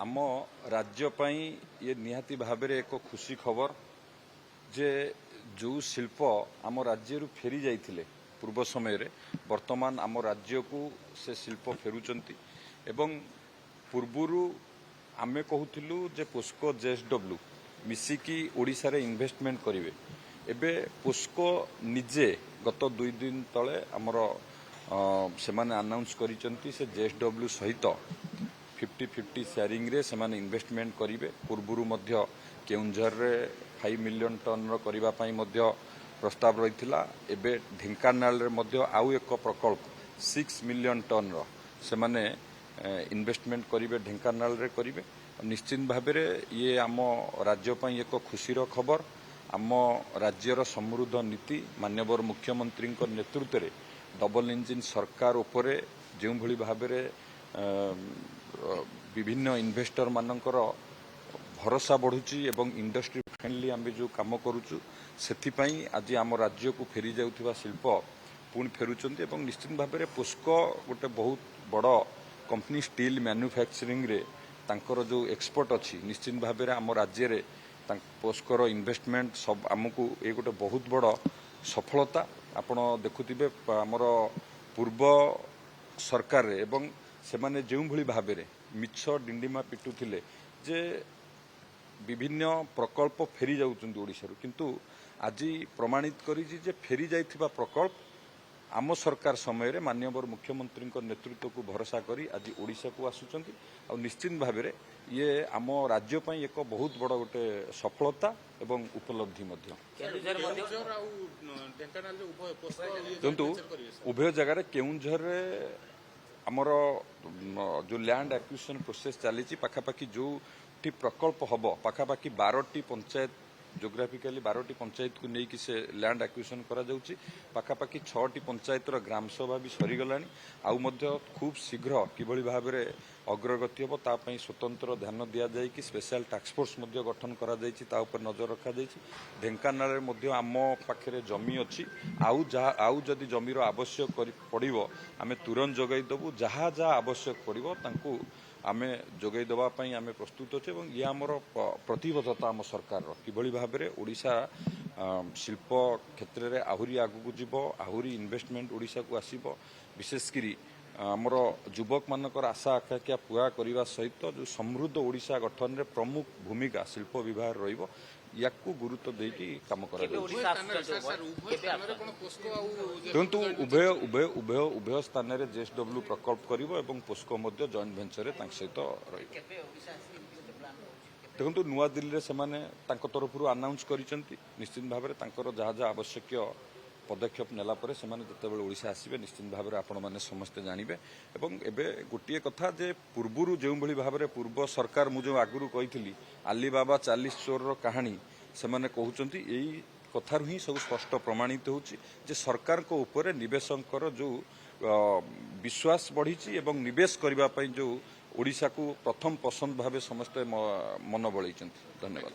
आम राज्यपाई ये निहाती भाव एक खुशी खबर जे जो शिल्प आम राज्य फेरी जाइथिले पूर्व समय रे वर्तमान आम राज्य को से शिल्प फेरुचंती एवं पूर्वरु आमे कहूथिलु जे पोस्को जेएसडब्ल्यू मिसिकी ओडिशा रे इन्वेस्टमेंट करिवे एबे पोस्को निजे गत 2 दिन तले आमर से माने अनाउंस करिसंती से जेएसडब्ल्यू सहित 50-50 शेयरिंग रे से माने इन्वेस्टमेंट करिवे पूर्वरु मध्य केउंझर रे 5 मिलियन टन रो करिवा पई मध्य प्रस्ताव रहिथिला एबे ढेंकानाल रे मध्य आउ एक प्रकल्प 6 मिलियन टन रो से माने इन्वेस्टमेंट करिवे ढेंकानाल रे करिवे निश्चित भाव ये आम राज्य पई एक खुशीर खबर आम राज्यर समृद्ध नीति माननीय मुख्यमंत्री नेतृत्व रे डबल इंजिन सरकार उपरे जो भली भाव विभिन्न इन्वेस्टर मानकर भरोसा बढ़ुची एवं इंडस्ट्री फ्रेंडली आम जो काम करुचु सेथिपाई आज आम राज्य को फेरी जाउथिबा शिल्प पुणी फेरुचंती एवं निश्चित भाव पोस्को गोटे बहुत बड़ कंपनी स्टील मैन्युफैक्चरिंग रे तांकर जो एक्सपर्ट अच्छी निश्चित भाव आम राज्य रे पोस्कोर इन्वेस्टमेंट सब आमको ये गोटे बहुत बड़ सफलता आपण देखुथिबे आमर पूर्व सरकार रे एवं से माने जो भली भाव मिछ डिंडिमा पिटुथिले जे विभिन्न प्रकल्प फेरी जाउचंती ओडिसा किंतु आज प्रमाणित करी जे फेरी जाइथिबा प्रकल्प आम सरकार समय रे माननीय मुख्यमंत्री नेतृत्व को भरोसा करी आज ओडिशा को आसुचंती आ निश्चित भाव ये आम राज्य पई एक बहुत बड़ गोटे सफलता एवं उपलब्धि देखु उभय जगार केउंझर आमर जो लैंड एक्विजिशन प्रोसेस चली पाखापाखि जो प्रकल्प हम पाखापाखि 12टी पंचायत जोग्राफिकाली 12टी पंचायत को लेकिन से लैंड एक्विजिशन करा जाउची पाखापाखि 6टी पंचायतर ग्राम सभा भी सरीगलानी आउ मध्य खूब शीघ्र किभली भाव में अग्रगति हम तापाई स्वतंत्र ध्यान दि जाए कि स्पेशल टास्क फोर्स मध्य गठन करा जायछि ता ऊपर नजर रखा जायछि ढेंकानाल रे मध्य आम पाखरे जमी अच्छी आउ जदि जमीर आवश्यक पड़िबो आमे तुरंत जोगाई देबु जहाँ जहाँ आवश्यक पड़िबो तांकु आमे जोगाई देबा पई आमे प्रस्तुत अछि एवं ये हमर प्रतिबद्धता आम सरकार किभली भाव में ओडिशा शिल्प क्षेत्र में आहुरी आगु जीवो आहुरी इन्वेस्टमेंट ओडिशा को आसीबो विशेषकरी आमर युवक मानकर आशा आकांक्षा पूरा करने सहित जो समृद्ध ओडिशा गठन में प्रमुख भूमिका शिल्प विभाग रहिबो याकू गुरुत्व देकी काम करा देखु उभय उभय उभय उभय स्थान में जेएसडब्ल्यू प्रकल्प करिवो एवं पोस्को मध्य जॉइंट वेंचर सहित देखु नुआ दिल्ली से माने तरफ अनाउंस करिसेंती निश्चित भाव में जहाँ जहाँ आवश्यक पदक्षेप नेला परे से माने जतेबेले ओडिशा आसीबे निश्चित भाव में आपण माने समस्ते जानिबे एवं एबे गोटिए कथा जे पूर्वरु जो भली भाव में पूर्व सरकार मु जो आगुरु कहिथिली अलीबाबा 40 चोर रो कहानी से माने कहउचंती एई कथारु ही सब स्पष्ट प्रमाणित होउची जे सरकार को ऊपर निवेशकर जो विश्वास बढ़ी एवं निवेश करबा पई जो ओडिशा को प्रथम पसंद भाव समस्ते मन बळैचंती। धन्यवाद।